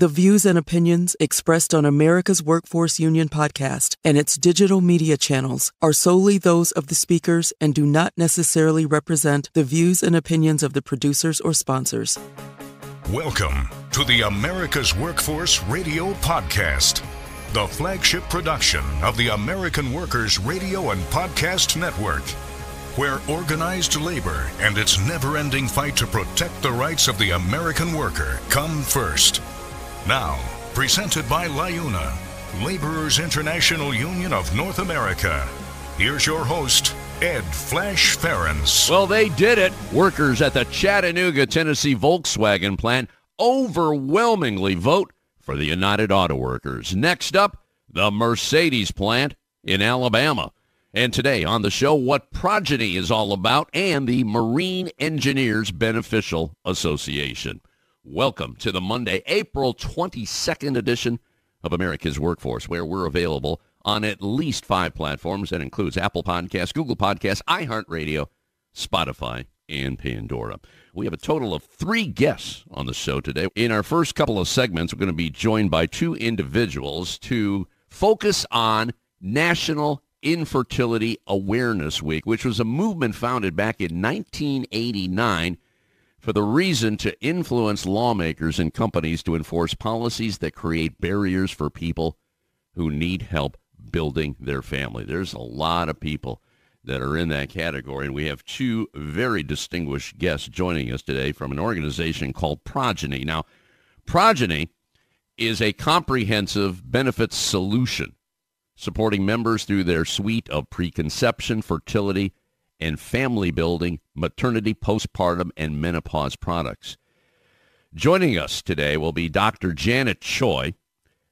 The views and opinions expressed on America's Workforce Union podcast and its digital media channels are solely those of the speakers and do not necessarily represent the views and opinions of the producers or sponsors. Welcome to the America's Workforce Radio Podcast, the flagship production of the American Workers Radio and Podcast Network, where organized labor and its never-ending fight to protect the rights of the American worker come first. Now, presented by LIUNA, Laborers International Union of North America. Here's your host, Ed Flash Ferens. Well, they did it. Workers at the Chattanooga, Tennessee Volkswagen plant overwhelmingly vote for the United Auto Workers. Next up, the Mercedes plant in Alabama. And today on the show, what Progyny is all about and the Marine Engineers Beneficial Association. Welcome to the Monday, April 22nd edition of America's Workforce, where we're available on at least 5 platforms. That includes Apple Podcasts, Google Podcasts, iHeartRadio, Spotify, and Pandora. We have a total of 3 guests on the show today. In our first couple of segments, we're going to be joined by 2 individuals to focus on National Infertility Awareness Week, which was a movement founded back in 1989 for the reason to influence lawmakers and companies to enforce policies that create barriers for people who need help building their family. There's a lot of people that are in that category, and we have 2 very distinguished guests joining us today from an organization called Progyny. Now, Progyny is a comprehensive benefits solution supporting members through their suite of preconception, fertility, and family building, maternity, postpartum, and menopause products. Joining us today will be Dr. Janet Choi,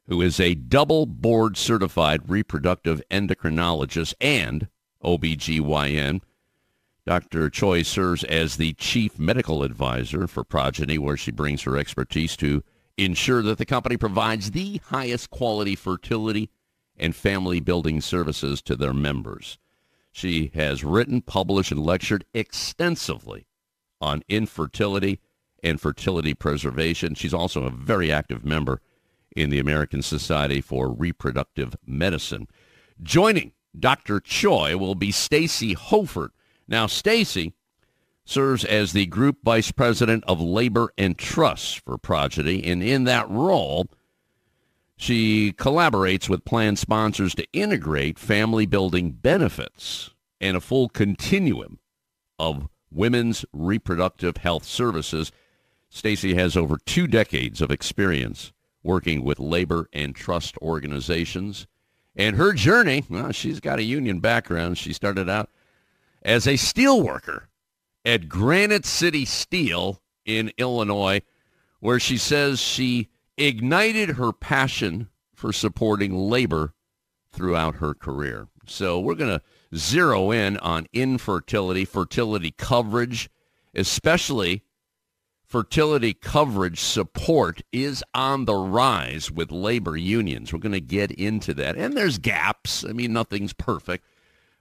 who is a double board certified reproductive endocrinologist and OBGYN. Dr. Choi serves as the chief medical advisor for Progyny, where she brings her expertise to ensure that the company provides the highest quality fertility and family building services to their members. She has written, published, and lectured extensively on infertility and fertility preservation. She's also a very active member in the American Society for Reproductive Medicine. Joining Dr. Choi will be Stacey Hofert. Now, Stacey serves as the Group Vice President of Labor and Trust for Progyny, and in that role, she collaborates with plan sponsors to integrate family-building benefits and a full continuum of women's reproductive health services. Stacey has over 2 decades of experience working with labor and trust organizations. And her journey, well, she's got a union background. She started out as a steel worker at Granite City Steel in Illinois, where she says she ignited her passion for supporting labor throughout her career. So we're going to zero in on infertility, fertility coverage, especially fertility coverage support is on the rise with labor unions. We're going to get into that. And there's gaps. I mean, nothing's perfect.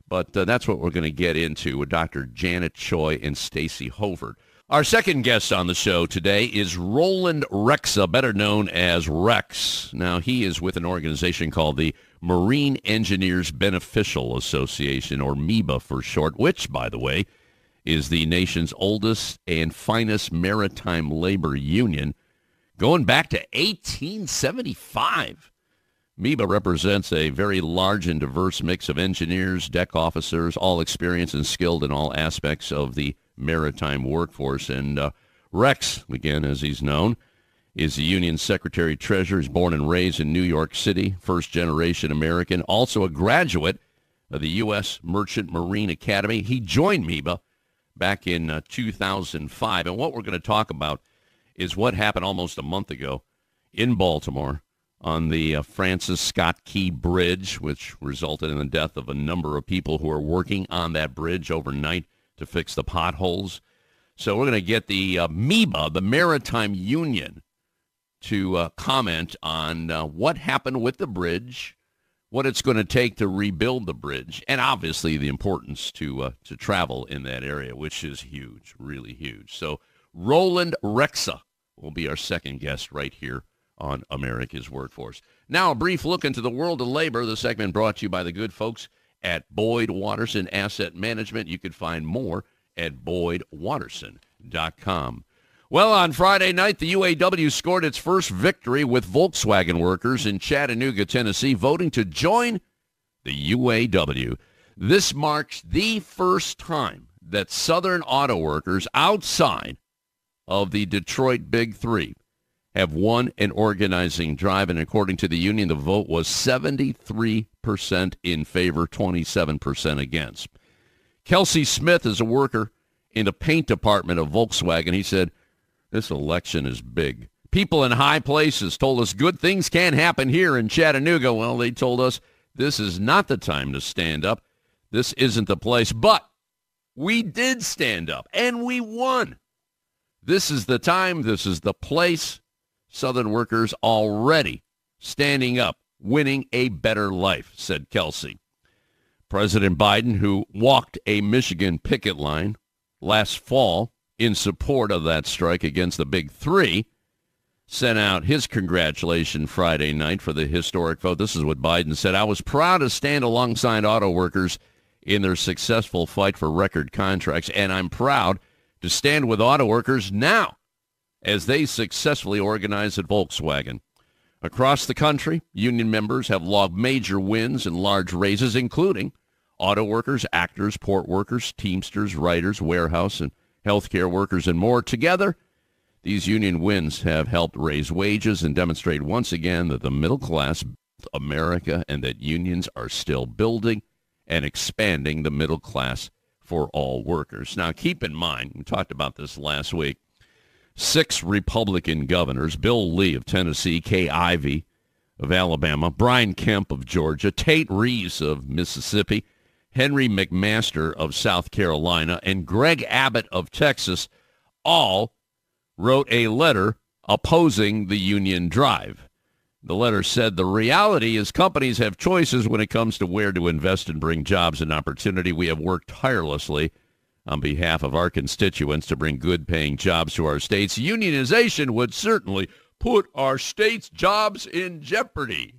But that's what we're going to get into with Dr. Janet Choi and Stacey Hofert. Our second guest on the show today is Roland Rexha, better known as Rex. Now, he is with an organization called the Marine Engineers Beneficial Association, or MEBA for short, which, by the way, is the nation's oldest and finest maritime labor union, going back to 1875. MEBA represents a very large and diverse mix of engineers, deck officers, all experienced and skilled in all aspects of the maritime workforce. And Rex, again, as he's known, is the union secretary-treasurer. He's born and raised in New York City, first-generation American, also a graduate of the U.S. Merchant Marine Academy. He joined MEBA back in 2005. And what we're going to talk about is what happened almost a month ago in Baltimore on the Francis Scott Key Bridge, which resulted in the death of a number of people who are working on that bridge overnight to fix the potholes. So we're going to get the MEBA, the Maritime Union, to comment on what happened with the bridge, what it's going to take to rebuild the bridge, and obviously the importance to travel in that area, which is huge, really huge. So Roland Rexha will be our second guest right here on America's Workforce. Now, a brief look into the world of labor. The segment brought to you by the good folks at Boyd Watterson Asset Management. You can find more at boydwatterson.com. Well, on Friday night, the UAW scored its first victory with Volkswagen workers in Chattanooga, Tennessee, voting to join the UAW. This marks the first time that Southern auto workers outside of the Detroit Big Three have won an organizing drive, and according to the union, the vote was 73% in favor, 27% against. Kelsey Smith is a worker in the paint department of Volkswagen. He said, "This election is big. People in high places told us good things can't happen here in Chattanooga." Well, they told us this is not the time to stand up. This isn't the place. But we did stand up, and we won. This is the time. This is the place. Southern workers already standing up, winning a better life, said Kelsey. President Biden, who walked a Michigan picket line last fall in support of that strike against the Big Three, sent out his congratulations Friday night for the historic vote. This is what Biden said. "I was proud to stand alongside auto workers in their successful fight for record contracts, and I'm proud to stand with auto workers now as they successfully organize at Volkswagen." Across the country, union members have logged major wins and large raises, including auto workers, actors, port workers, teamsters, writers, warehouse and healthcare workers, and more. Together, these union wins have helped raise wages and demonstrate once again that the middle class built America and that unions are still building and expanding the middle class for all workers. Now, keep in mind, we talked about this last week, 6 Republican governors, Bill Lee of Tennessee, Kay Ivey of Alabama, Brian Kemp of Georgia, Tate Reeves of Mississippi, Henry McMaster of South Carolina, and Greg Abbott of Texas all wrote a letter opposing the union drive. The letter said, "The reality is companies have choices when it comes to where to invest and bring jobs and opportunity. We have worked tirelessly on behalf of our constituents to bring good-paying jobs to our states. Unionization would certainly put our state's jobs in jeopardy."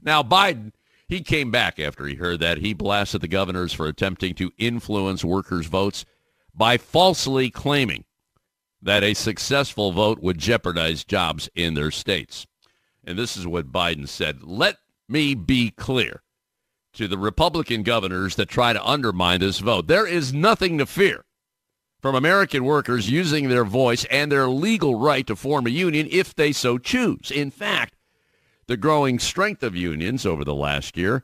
Now, Biden, he came back after he heard that. He blasted the governors for attempting to influence workers' votes by falsely claiming that a successful vote would jeopardize jobs in their states. And this is what Biden said: "Let me be clear to the Republican governors that try to undermine this vote. There is nothing to fear from American workers using their voice and their legal right to form a union if they so choose. In fact, the growing strength of unions over the last year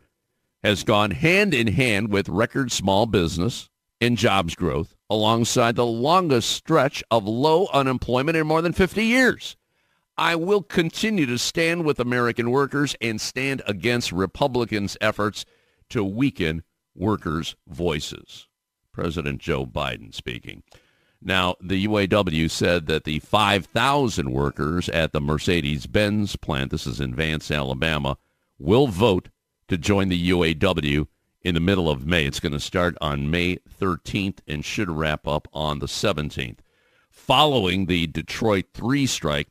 has gone hand in hand with record small business and jobs growth, alongside the longest stretch of low unemployment in more than 50 years. I will continue to stand with American workers and stand against Republicans' efforts to weaken workers' voices." President Joe Biden speaking. Now, the UAW said that the 5,000 workers at the Mercedes-Benz plant, this is in Vance, Alabama, will vote to join the UAW in the middle of May. It's going to start on May 13th and should wrap up on the 17th. Following the Detroit 3 strike,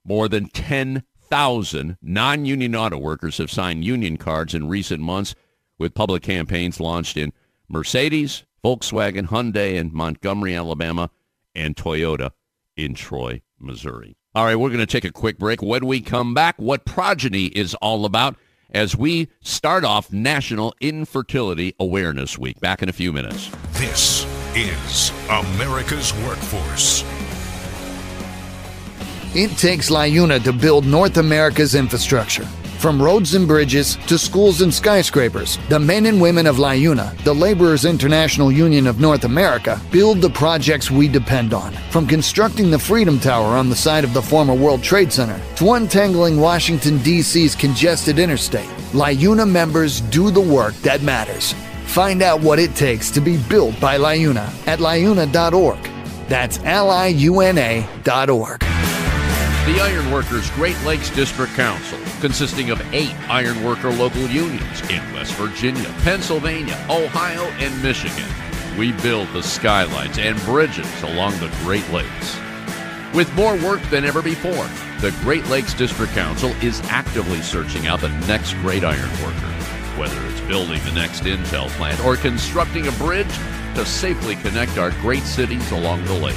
more than 10,000 non-union auto workers have signed union cards in recent months, with public campaigns launched in Mercedes, Volkswagen, Hyundai in Montgomery, Alabama, and Toyota in Troy, Missouri. All right, we're going to take a quick break. When we come back, what Progyny is all about as we start off National Infertility Awareness Week. Back in a few minutes. This is America's Workforce. It takes LiUNA to build North America's infrastructure. From roads and bridges to schools and skyscrapers, the men and women of LiUNA, the Laborers International Union of North America, build the projects we depend on. From constructing the Freedom Tower on the site of the former World Trade Center to untangling Washington, D.C.'s congested interstate, LiUNA members do the work that matters. Find out what it takes to be built by LiUNA at liuna.org. That's liuna.org. The Iron Workers Great Lakes District Council, consisting of 8 iron worker local unions in West Virginia, Pennsylvania, Ohio, and Michigan. We build the skylines and bridges along the Great Lakes. With more work than ever before, the Great Lakes District Council is actively searching out the next great iron worker. Whether it's building the next Intel plant or constructing a bridge to safely connect our great cities along the lake.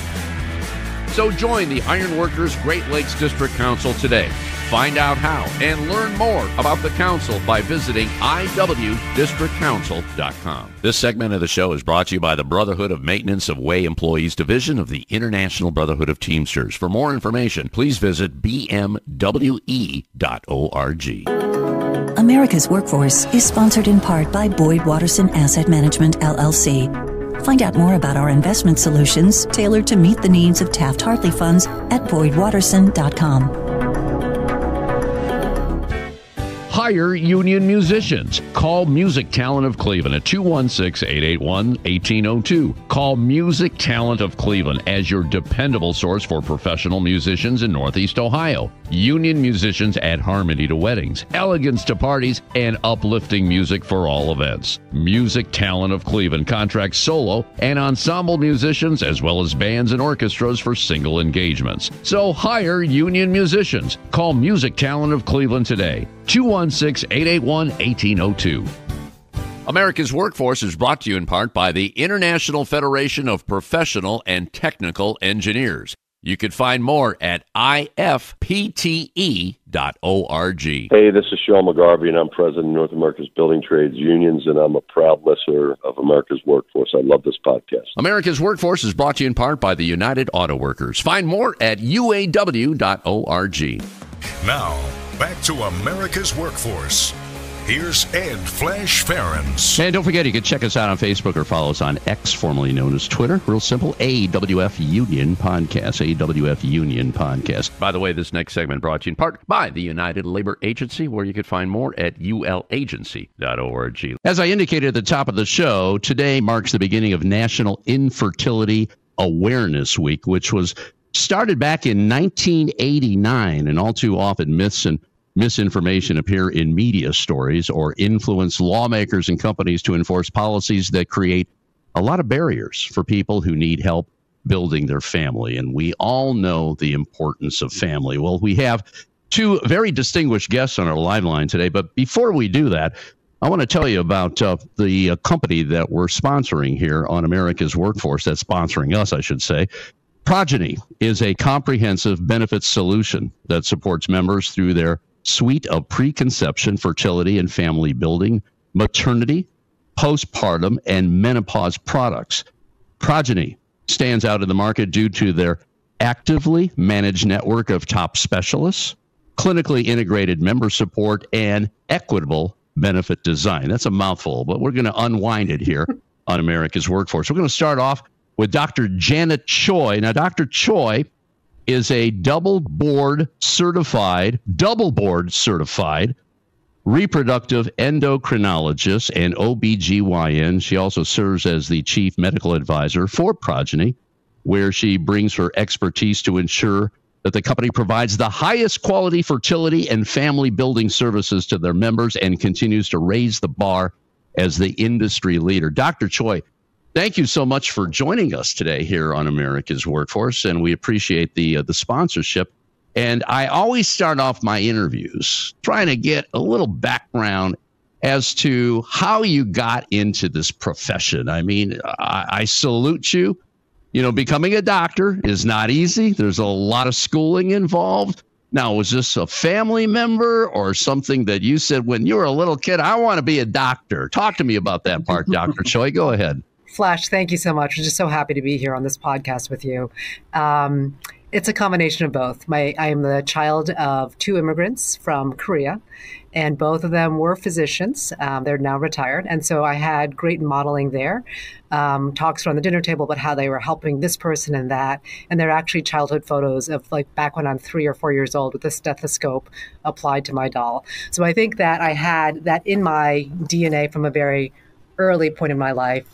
So join the Ironworkers Great Lakes District Council today. Find out how and learn more about the council by visiting iwdistrictcouncil.com. This segment of the show is brought to you by the Brotherhood of Maintenance of Way Employees Division of the International Brotherhood of Teamsters. For more information, please visit bmwe.org. America's Workforce is sponsored in part by Boyd Watterson Asset Management, LLC. Find out more about our investment solutions tailored to meet the needs of Taft-Hartley funds at boydwatterson.com. Hire union musicians. Call Music Talent of Cleveland at 216-881-1802. Call Music Talent of Cleveland as your dependable source for professional musicians in Northeast Ohio. Union musicians add harmony to weddings, elegance to parties, and uplifting music for all events. Music Talent of Cleveland contracts solo and ensemble musicians as well as bands and orchestras for single engagements. So hire union musicians. Call Music Talent of Cleveland today. 216-881-1802. America's Workforce is brought to you in part by the International Federation of Professional and Technical Engineers. You can find more at ifpte.org. Hey, this is Sean McGarvey, and I'm president of North America's Building Trades Unions, and I'm a proud listener of America's Workforce. I love this podcast. America's Workforce is brought to you in part by the United Auto Workers. Find more at uaw.org. Now, back to America's Workforce. Here's Ed Flash Ferens. And don't forget, you can check us out on Facebook or follow us on X, formerly known as Twitter. Real simple, AWF Union Podcast. AWF Union Podcast. By the way, this next segment brought to you in part by the United Labor Agency, where you can find more at ulagency.org. As I indicated at the top of the show, today marks the beginning of National Infertility Awareness Week, which was started back in 1989, and all too often myths and misinformation appear in media stories or influence lawmakers and companies to enforce policies that create a lot of barriers for people who need help building their family. And we all know the importance of family. Well, we have two very distinguished guests on our live line today. But before we do that, I want to tell you about the company that we're sponsoring here on America's Workforce, that's sponsoring us, I should say. Progyny is a comprehensive benefits solution that supports members through their suite of preconception, fertility, and family building, maternity, postpartum, and menopause products. Progyny stands out in the market due to their actively managed network of top specialists, clinically integrated member support, and equitable benefit design. That's a mouthful, but we're going to unwind it here on America's Workforce. We're going to start off with Dr. Janet Choi. Now, Dr. Choi is a double board certified reproductive endocrinologist and OBGYN. She also serves as the chief medical advisor for Progyny, where she brings her expertise to ensure that the company provides the highest quality fertility and family building services to their members and continues to raise the bar as the industry leader. Dr. Choi, thank you so much for joining us today here on America's Workforce, and we appreciate the sponsorship. And I always start off my interviews trying to get a little background as to how you got into this profession. I mean, I salute you. You know, becoming a doctor is not easy. There's a lot of schooling involved. Now, was this a family member or something that you said when you were a little kid, I want to be a doctor? Talk to me about that part, Dr. Choi. Go ahead. Flash, thank you so much. I'm just so happy to be here on this podcast with you. It's a combination of both. I am the child of two immigrants from Korea, and both of them were physicians. They're now retired. And so I had great modeling there, talks around the dinner table about how they were helping this person and that. And they're actually childhood photos of like back when I'm 3 or 4 years old with a stethoscope applied to my doll. So I think that I had that in my DNA from a very early point in my life.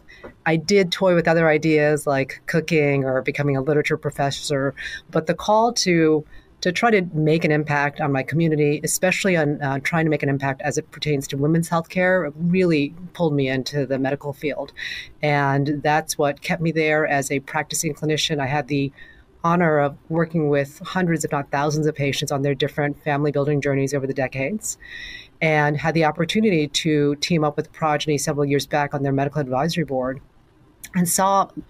I did toy with other ideas like cooking or becoming a literature professor, but the call to try to make an impact on my community, especially on trying to make an impact as it pertains to women's healthcare, really pulled me into the medical field. And that's what kept me there as a practicing clinician. I had the honor of working with hundreds, if not thousands of patients on their different family building journeys over the decades, and had the opportunity to team up with Progyny several years back on their medical advisory board, and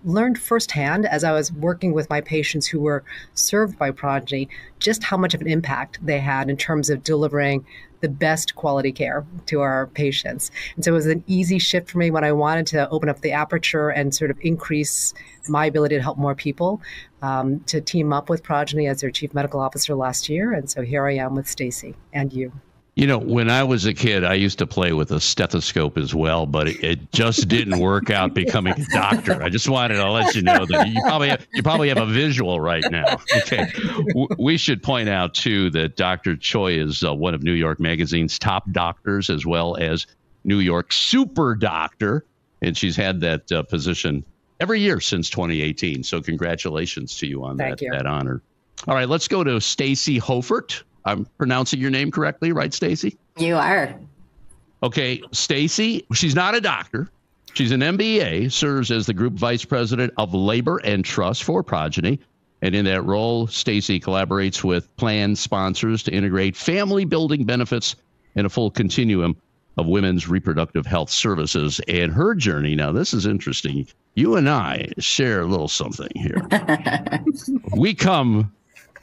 learned firsthand as I was working with my patients who were served by Progyny, just how much of an impact they had in terms of delivering the best quality care to our patients. And so it was an easy shift for me when I wanted to open up the aperture and sort of increase my ability to help more people, to team up with Progyny as their chief medical officer last year. And so here I am with Stacey and you. You know, when I was a kid, I used to play with a stethoscope as well, but it just didn't work out becoming a doctor. I just wanted to let you know that you probably have a visual right now. Okay. We should point out, too, that Dr. Choi is one of New York Magazine's top doctors, as well as New York super doctor. And she's had that position every year since 2018. So congratulations to you on that honor. All right, let's go to Stacey Hofert. I'm pronouncing your name correctly, right, Stacey? You are. Okay, Stacey, she's not a doctor. She's an MBA, serves as the group vice president of labor and trust for Progyny. And in that role, Stacey collaborates with plan sponsors to integrate family building benefits in a full continuum of women's reproductive health services. And her journey, now this is interesting. You and I share a little something here. We come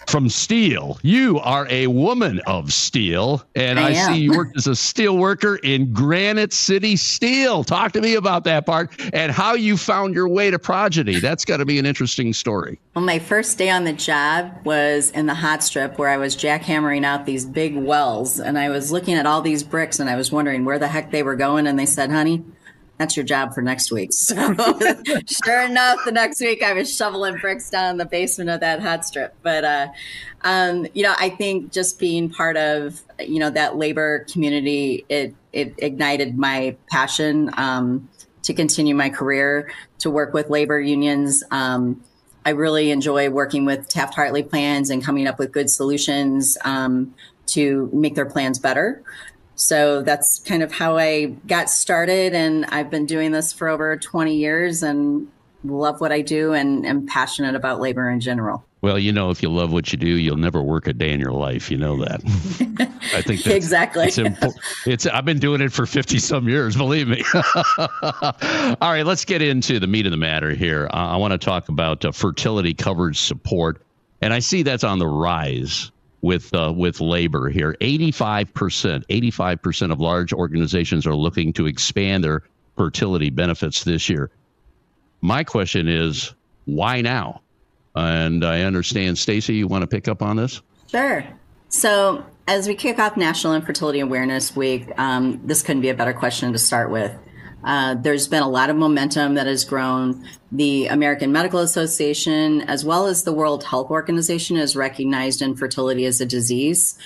from steel. You are a woman of steel, and I see you worked as a steel worker in Granite City Steel. Talk to me about that part and how you found your way to Progyny. That's got to be an interesting story. Well, my first day on the job was in the hot strip where I was jackhammering out these big wells, and I was looking at all these bricks, and I was wondering where the heck they were going, and they said, honey, that's your job for next week. So sure enough, the next week I was shoveling bricks down in the basement of that hot strip. But, I think just being part of, that labor community, it ignited my passion to continue my career, to work with labor unions. I really enjoy working with Taft-Hartley plans and coming up with good solutions to make their plans better. So that's kind of how I got started, and I've been doing this for over 20 years and love what I do and am passionate about labor in general. Well, if you love what you do, you'll never work a day in your life. You know that. I think that's exactly. I've been doing it for 50 some years, believe me. All right, let's get into the meat of the matter here. I want to talk about fertility coverage support, and I see that's on the rise with labor here. 85% of large organizations are looking to expand their fertility benefits this year. My question is, why now? And I understand, Stacey, you want to pick up on this? Sure. So as we kick off National Infertility Awareness Week, this couldn't be a better question to start with. There's been a lot of momentum that has grown. The American Medical Association, as well as the World Health Organization, has recognized infertility as a disease.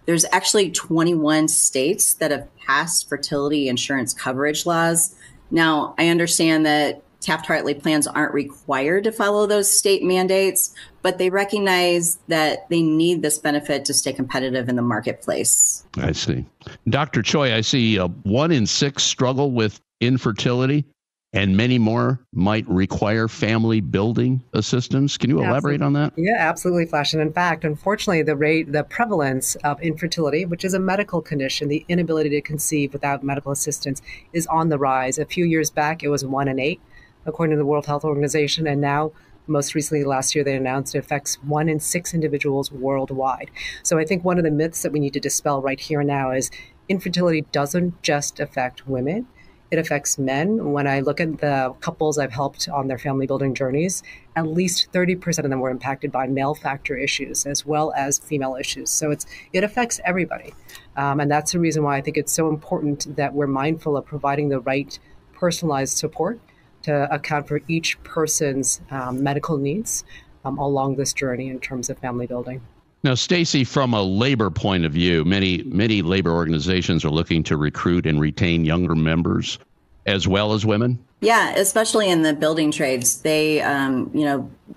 There's actually 21 states that have passed fertility insurance coverage laws. Now, I understand that Taft-Hartley plans aren't required to follow those state mandates, but they recognize that they need this benefit to stay competitive in the marketplace. I see. Dr. Choi, I see 1 in 6 struggle with infertility, and many more might require family building assistance. Can you elaborate on that? Yeah, absolutely, Flash. And in fact, unfortunately, the prevalence of infertility, which is a medical condition, the inability to conceive without medical assistance, is on the rise. A few years back, it was 1 in 8, according to the World Health Organization. And now, most recently, last year, they announced it affects 1 in 6 individuals worldwide. So I think one of the myths that we need to dispel right here and now is infertility doesn't just affect women. It affects men. When I look at the couples I've helped on their family building journeys, at least 30% of them were impacted by male factor issues as well as female issues. So it affects everybody. And that's the reason why I think it's so important that we're mindful of providing the right personalized support to account for each person's medical needs along this journey in terms of family building. Now, Stacey, from a labor point of view, many labor organizations are looking to recruit and retain younger members as well as women. Yeah, especially in the building trades. They,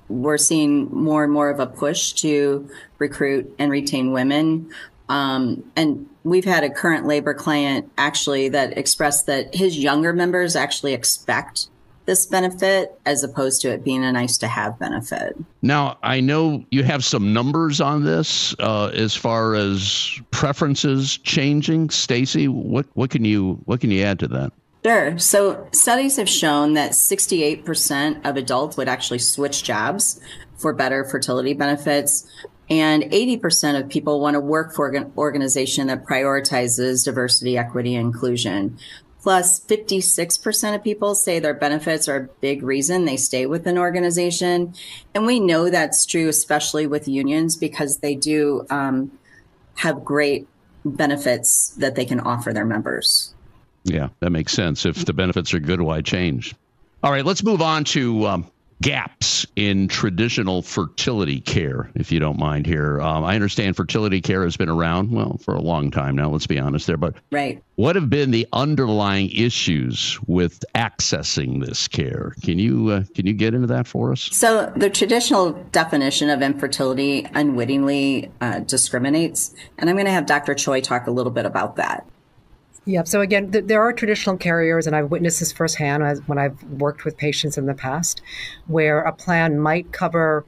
we're seeing more and more of a push to recruit and retain women. And we've had a current labor client actually that expressed that his younger members actually expect this benefit as opposed to it being a nice to have benefit. Now, I know you have some numbers on this as far as preferences changing. Stacey, what can you add to that? Sure. So studies have shown that 68% of adults would actually switch jobs for better fertility benefits. And 80% of people want to work for an organization that prioritizes diversity, equity, and inclusion. Plus, 56% of people say their benefits are a big reason they stay with an organization. And we know that's true, especially with unions, because they do have great benefits that they can offer their members. Yeah, that makes sense. If the benefits are good, why change? All right, let's move on to gaps in traditional fertility care, if you don't mind here. I understand fertility care has been around, well, for a long time now, let's be honest there. But right. What have been the underlying issues with accessing this care? Can you get into that for us? So the traditional definition of infertility unwittingly discriminates. And I'm going to have Dr. Choi talk a little bit about that. Yeah. So again, there are traditional carriers, and I've witnessed this firsthand when I've worked with patients in the past, where a plan might cover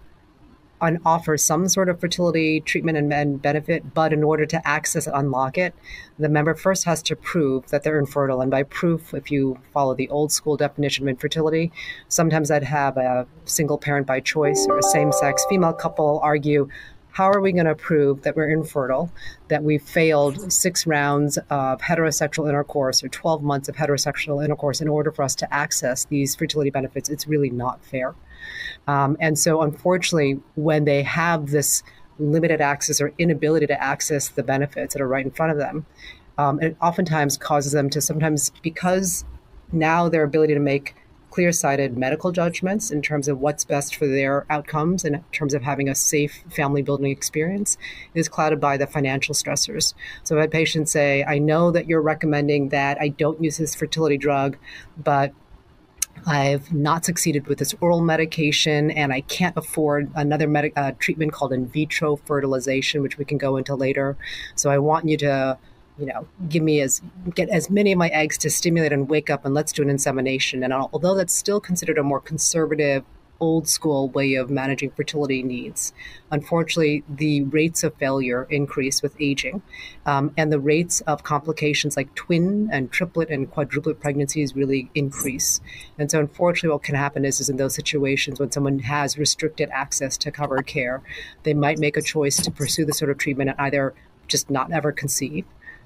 and offer some sort of fertility treatment and benefit, but in order to access it, unlock it, the member first has to prove that they're infertile. And by proof, if you follow the old school definition of infertility, sometimes I'd have a single parent by choice or a same-sex female couple argue, how are we going to prove that we're infertile, that we've failed 6 rounds of heterosexual intercourse or 12 months of heterosexual intercourse in order for us to access these fertility benefits? It's really not fair. And so unfortunately, when they have this limited access or inability to access the benefits that are right in front of them, it oftentimes causes them to sometimes, because now their ability to make clear-sighted medical judgments in terms of what's best for their outcomes and in terms of having a safe family building experience is clouded by the financial stressors. So I've had patients say, I know that you're recommending that I don't use this fertility drug, but I've not succeeded with this oral medication, and I can't afford another treatment called in vitro fertilization, which we can go into later. So I want you to get as many of my eggs to stimulate and wake up, and let's do an insemination. And although that's still considered a more conservative, old school way of managing fertility needs, unfortunately, the rates of failure increase with aging. And the rates of complications like twin and triplet and quadruplet pregnancies really increase. And so unfortunately, what can happen is in those situations when someone has restricted access to covered care, they might make a choice to pursue the sort of treatment and either just not ever conceive,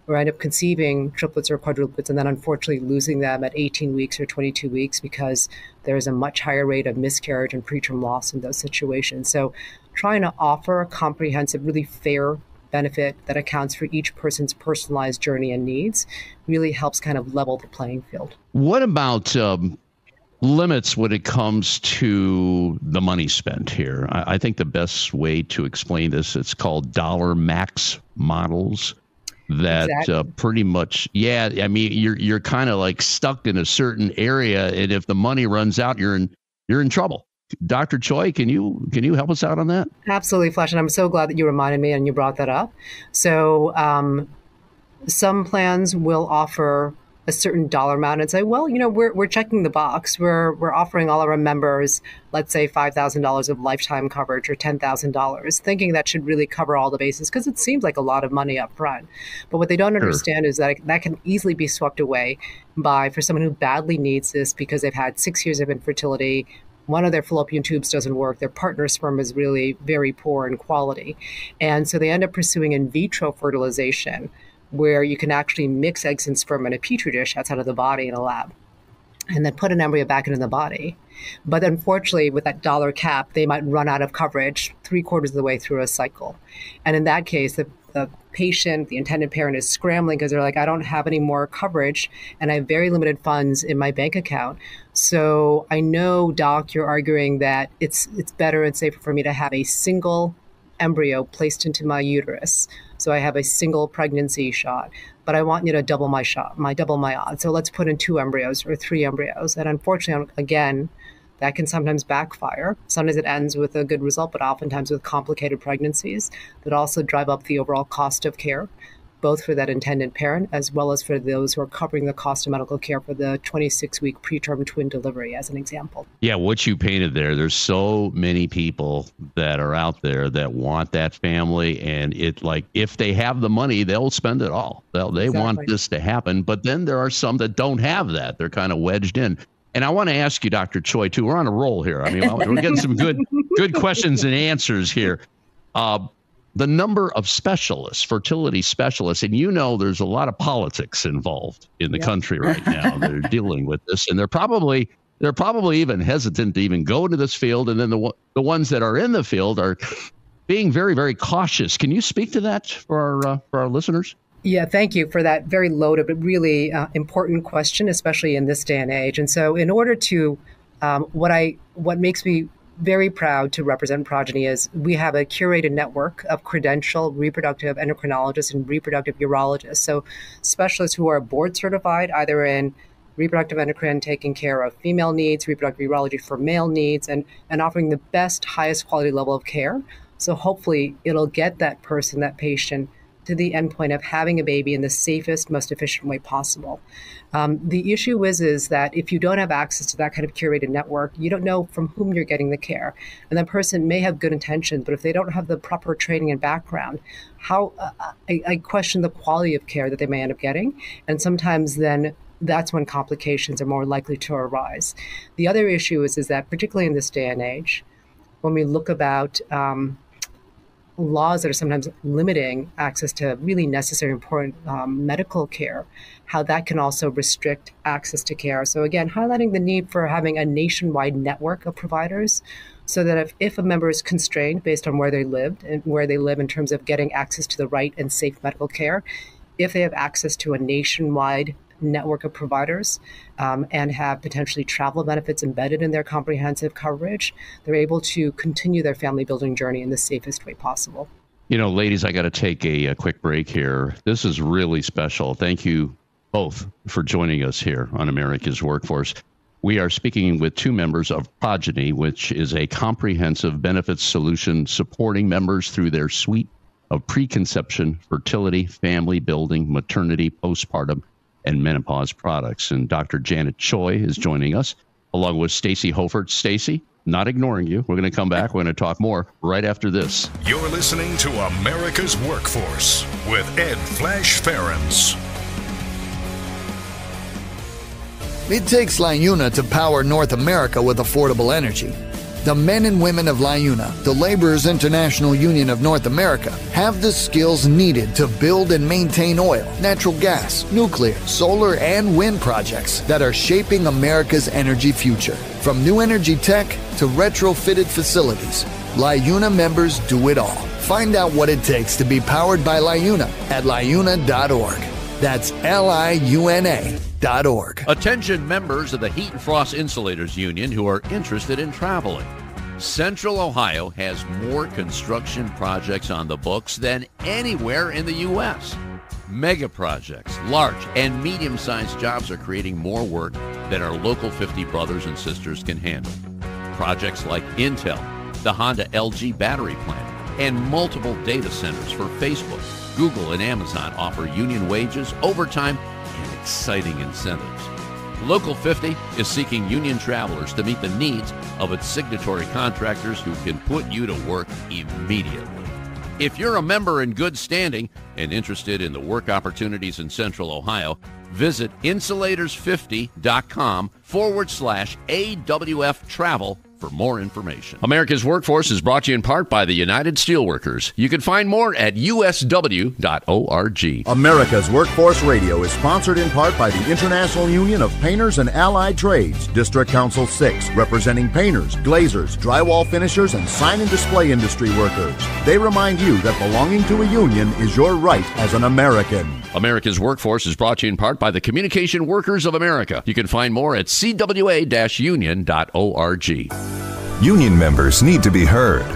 or end up conceiving triplets or quadruplets and then unfortunately losing them at 18 weeks or 22 weeks because there is a much higher rate of miscarriage and preterm loss in those situations. So trying to offer a comprehensive, really fair benefit that accounts for each person's personalized journey and needs really helps kind of level the playing field. What about limits when it comes to the money spent here? I think the best way to explain this, it's called dollar max models. That exactly. Pretty much, yeah. I mean, you're kind of like stuck in a certain area, and if the money runs out, you're in trouble. Dr. Choi, can you help us out on that? Absolutely, Flesh, and I'm so glad that you reminded me and you brought that up. So, some plans will offer a certain dollar amount and say, well, we're checking the box. We're offering all of our members, let's say $5,000 of lifetime coverage or $10,000, thinking that should really cover all the bases because it seems like a lot of money up front. But what they don't understand is that can easily be swept away for someone who badly needs this because they've had 6 years of infertility. One of their fallopian tubes doesn't work. Their partner's sperm is really very poor in quality. And so they end up pursuing in vitro fertilization, where you can actually mix eggs and sperm in a petri dish outside of the body in a lab and then put an embryo back into the body. But unfortunately, with that dollar cap, they might run out of coverage 3/4 of the way through a cycle. And in that case, the patient, the intended parent, is scrambling because they're like, I don't have any more coverage and I have very limited funds in my bank account. So I know, Doc, you're arguing that it's better and safer for me to have a single embryo placed into my uterus. So I have a single pregnancy shot, but I want you to double my odds. So let's put in 2 embryos or 3 embryos. And unfortunately, again, that can sometimes backfire. Sometimes it ends with a good result, but oftentimes with complicated pregnancies that also drive up the overall cost of care. both for that intended parent as well as for those who are covering the cost of medical care for the 26-week preterm twin delivery, as an example. Yeah, what you painted there's so many people that are out there that want that family, and if they have the money, they'll spend it all. They want this to happen, but then there are some that don't have that. They're kind of wedged in. And I want to ask you, Dr. Choi, too. We're on a roll here. I mean, we're getting some good questions and answers here. The number of specialists, fertility specialists, and there's a lot of politics involved in the country right now. They're dealing with this, and they're probably even hesitant to even go into this field. And then the ones that are in the field are being very, very cautious. Can you speak to that for our listeners? Yeah, thank you for that very loaded but really important question, especially in this day and age. And so, in order to what makes me very proud to represent Progyny is we have a curated network of credentialed reproductive endocrinologists and reproductive urologists. So specialists who are board certified either in reproductive endocrine, taking care of female needs, reproductive urology for male needs, and offering the best, highest quality level of care. So hopefully it'll get that person, that patient, to the endpoint of having a baby in the safest, most efficient way possible. The issue is that if you don't have access to that kind of curated network, you don't know from whom you're getting the care. And that person may have good intentions, but if they don't have the proper training and background, I question the quality of care that they may end up getting. And sometimes then that's when complications are more likely to arise. The other issue is that particularly in this day and age, when we look about laws that are sometimes limiting access to really necessary, important medical care, how that can also restrict access to care. So again, highlighting the need for having a nationwide network of providers so that if a member is constrained based on where they lived and where they live in terms of getting access to the right and safe medical care, if they have access to a nationwide network of providers and have potentially travel benefits embedded in their comprehensive coverage, they're able to continue their family building journey in the safest way possible. Ladies, I got to take a quick break here. This is really special. Thank you both for joining us here on America's Workforce. We are speaking with two members of Progyny, which is a comprehensive benefits solution supporting members through their suite of preconception, fertility, family building, maternity, postpartum, and menopause products. And Dr. Janet Choi is joining us, along with Stacey Hofert. Stacey, not ignoring you. We're going to come back. We're going to talk more right after this. You're listening to America's Workforce with Ed Flash Ferens. It takes LiUNA to power North America with affordable energy. The men and women of LiUNA, the Laborers International Union of North America, have the skills needed to build and maintain oil, natural gas, nuclear, solar, and wind projects that are shaping America's energy future. From new energy tech to retrofitted facilities, LiUNA members do it all. Find out what it takes to be powered by LiUNA at liuna.org. That's LiUNA.org. Attention members of the Heat and Frost Insulators Union who are interested in traveling. Central Ohio has more construction projects on the books than anywhere in the U.S. Mega projects, large and medium-sized jobs are creating more work than our local 50 brothers and sisters can handle. Projects like Intel, the Honda LG battery plant, and multiple data centers for Facebook, Google, and Amazon offer union wages, overtime, and exciting incentives. Local 50 is seeking union travelers to meet the needs of its signatory contractors who can put you to work immediately. If you're a member in good standing and interested in the work opportunities in Central Ohio, visit insulators50.com/AWF travel for more information. America's Workforce is brought to you in part by the United Steelworkers. You can find more at usw.org. America's Workforce Radio is sponsored in part by the International Union of Painters and Allied Trades, District Council 6, representing painters, glazers, drywall finishers, and sign and display industry workers. They remind you that belonging to a union is your right as an American. America's Workforce is brought to you in part by the Communication Workers of America. You can find more at cwa-union.org. Union members need to be heard.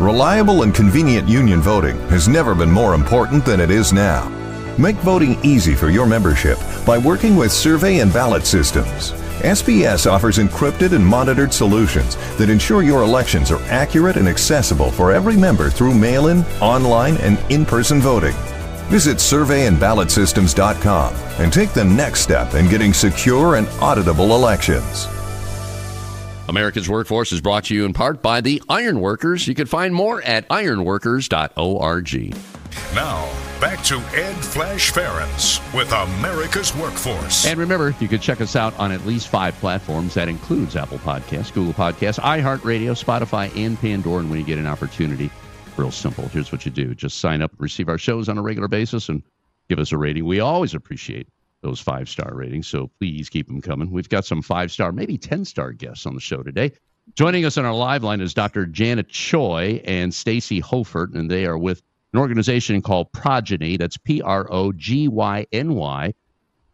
Reliable and convenient union voting has never been more important than it is now. Make voting easy for your membership by working with survey and ballot systems. SBS offers encrypted and monitored solutions that ensure your elections are accurate and accessible for every member through mail-in, online, and in-person voting. Visit surveyandballotsystems.com and take the next step in getting secure and auditable elections. America's Workforce is brought to you in part by the Ironworkers. You can find more at ironworkers.org. Now, back to Ed Flash Ferens with America's Workforce. And remember, you can check us out on at least 5 platforms. That includes Apple Podcasts, Google Podcasts, iHeartRadio, Spotify, and Pandora. And when you get an opportunity, real simple, here's what you do. Just sign up and receive our shows on a regular basis and give us a rating. We always appreciate those 5-star ratings, so please keep them coming. We've got some 5-star, maybe 10-star guests on the show today. Joining us on our live line is Dr. Janet Choi and Stacey Hofert, and they are with an organization called Progyny. That's Progyny,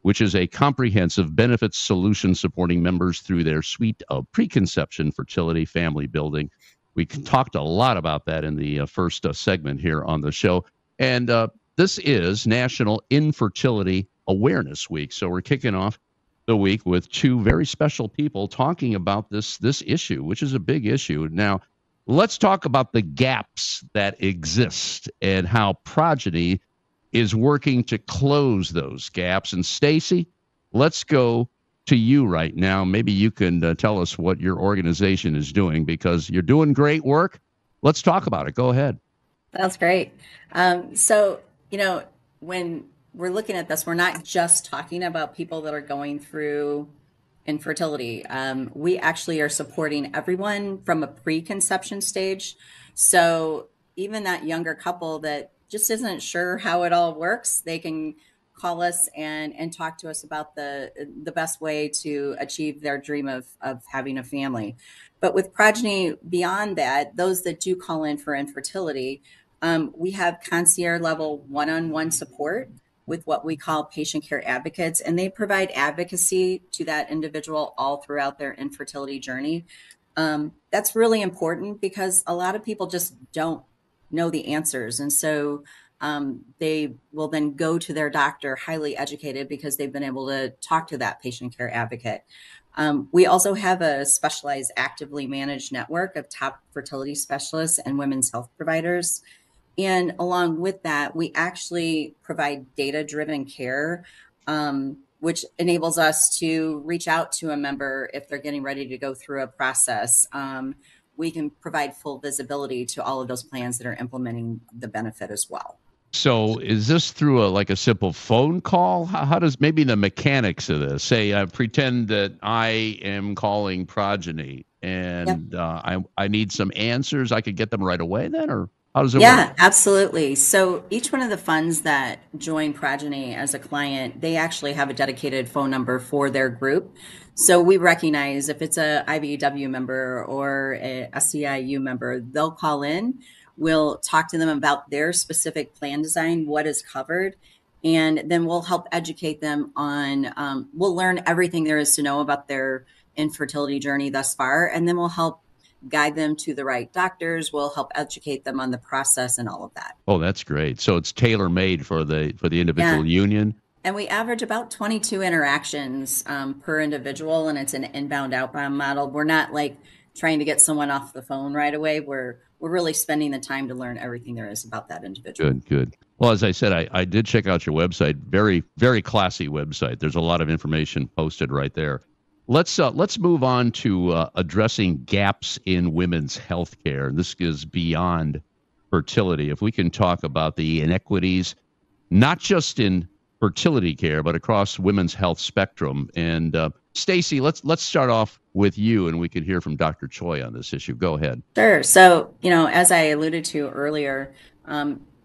which is a comprehensive benefits solution supporting members through their suite of preconception, fertility, family building. We talked a lot about that in the first segment here on the show. And this is National Infertility Awareness Week. So we're kicking off the week with 2 very special people talking about this issue, which is a big issue. Now, let's talk about the gaps that exist and how Progyny is working to close those gaps. And Stacey, let's go to you right now. Maybe you can tell us what your organization is doing, because you're doing great work. Let's talk about it. Go ahead. That's great. So, when we're looking at this, we're not just talking about people that are going through infertility. We actually are supporting everyone from a preconception stage. So even that younger couple that just isn't sure how it all works, they can call us and talk to us about the best way to achieve their dream of having a family. But with Progyny, beyond that, those that do call in for infertility, we have concierge level one-on-one support with what we call patient care advocates, and they provide advocacy to that individual all throughout their infertility journey. That's really important because a lot of people just don't know the answers. And so they will then go to their doctor highly educated because they've been able to talk to that patient care advocate. We also have a specialized, actively managed network of top fertility specialists and women's health providers. And along with that, we actually provide data-driven care, which enables us to reach out to a member if they're getting ready to go through a process. We can provide full visibility to all of those plans that are implementing the benefit as well. So is this through a simple phone call? How does maybe the mechanics of this? Say, pretend that I am calling Progyny and I need some answers. I could get them right away then, or how does it work? Yeah, absolutely. So each one of the funds that join Progyny as a client, they actually have a dedicated phone number for their group. So we recognize if it's a IBEW member or a SEIU member, they'll call in. We'll talk to them about their specific plan design, what is covered, and then we'll help educate them on, we'll learn everything there is to know about their infertility journey thus far, and then we'll help guide them to the right doctors. We'll help educate them on the process and all of that. Oh, that's great. So it's tailor-made for the individual union. And we average about 22 interactions per individual, and it's an inbound outbound model. We're not trying to get someone off the phone right away. We're really spending the time to learn everything there is about that individual. Good. Well, as I said, I did check out your website. Very, very classy website. There's a lot of information posted right there. Let's move on to addressing gaps in women's health care. This is beyond fertility. If we can talk about the inequities, not just in fertility care, but across women's health spectrum. And Stacey, let's start off with you, and we could hear from Dr. Choi on this issue. Go ahead. Sure. So, as I alluded to earlier,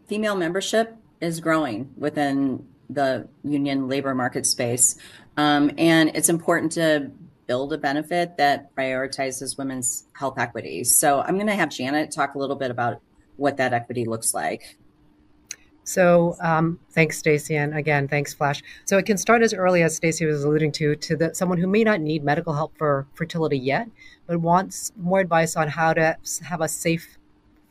female membership is growing within the union labor market space. And it's important to build a benefit that prioritizes women's health equity. So I'm going to have Janet talk a little bit about what that equity looks like. So thanks, Stacey. And again, thanks, Flash. So it can start as early as Stacey was alluding to someone who may not need medical help for fertility yet, but wants more advice on how to have a safe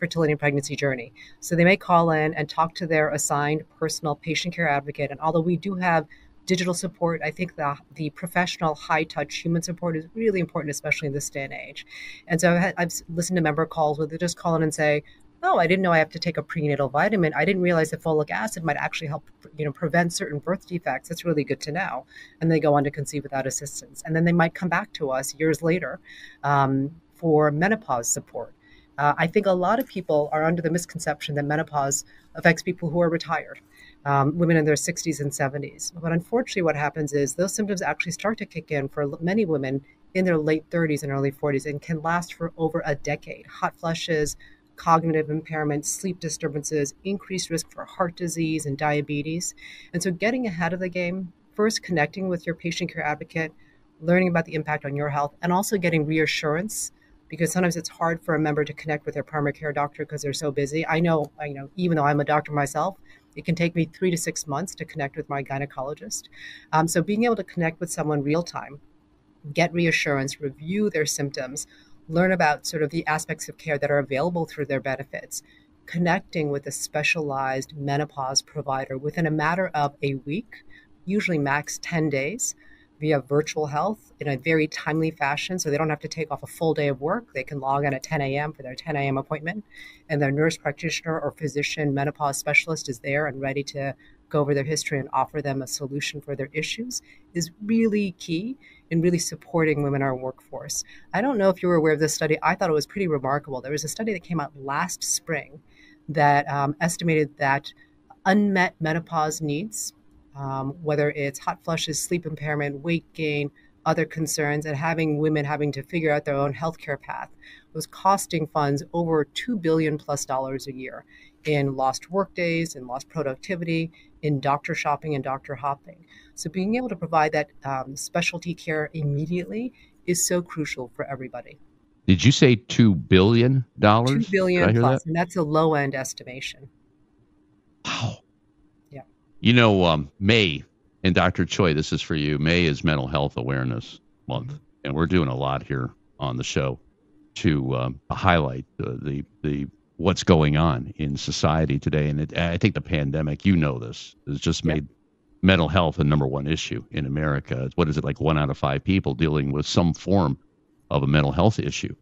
fertility and pregnancy journey. So they may call in and talk to their assigned personal patient care advocate. And although we do have digital support, I think the professional high-touch human support is really important, especially in this day and age. And so I've listened to member calls where they just call in and say, oh, I didn't know I have to take a prenatal vitamin. I didn't realize that folic acid might actually help, prevent certain birth defects. That's really good to know. And they go on to conceive without assistance. And then they might come back to us years later for menopause support. I think a lot of people are under the misconception that menopause affects people who are retired, women in their 60s and 70s. But unfortunately, what happens is those symptoms actually start to kick in for many women in their late 30s and early 40s and can last for over a decade. Hot flushes, cognitive impairment, sleep disturbances, increased risk for heart disease and diabetes. And so getting ahead of the game, first connecting with your patient care advocate, learning about the impact on your health, and also getting reassurance, because sometimes it's hard for a member to connect with their primary care doctor because they're so busy. I know, even though I'm a doctor myself, it can take me 3 to 6 months to connect with my gynecologist. So being able to connect with someone real time, get reassurance, review their symptoms, learn about sort of the aspects of care that are available through their benefits, connecting with a specialized menopause provider within a matter of a week, usually max 10 days, via virtual health in a very timely fashion, so they don't have to take off a full day of work. They can log in at 10 a.m. for their 10 a.m. appointment, and their nurse practitioner or physician menopause specialist is there and ready to go over their history and offer them a solution for their issues, is really key in really supporting women in our workforce. I don't know if you were aware of this study. I thought it was pretty remarkable. There was a study that came out last spring that estimated that unmet menopause needs, whether it's hot flushes, sleep impairment, weight gain, other concerns, and women having to figure out their own healthcare path, was costing funds over $2 billion plus a year in lost work days, in lost productivity, in doctor shopping and doctor hopping. So being able to provide that specialty care immediately is so crucial for everybody. Did you say $2 billion? $2 billion plus, that? and that's a low end estimation. Wow. Yeah. May, and Dr. Choi, this is for you. May is Mental Health Awareness Month, and we're doing a lot here on the show to highlight the what's going on in society today. And I think the pandemic, this, has just made mental health a number one issue in America. What is it, like 1 out of 5 people dealing with some form of a mental health issue?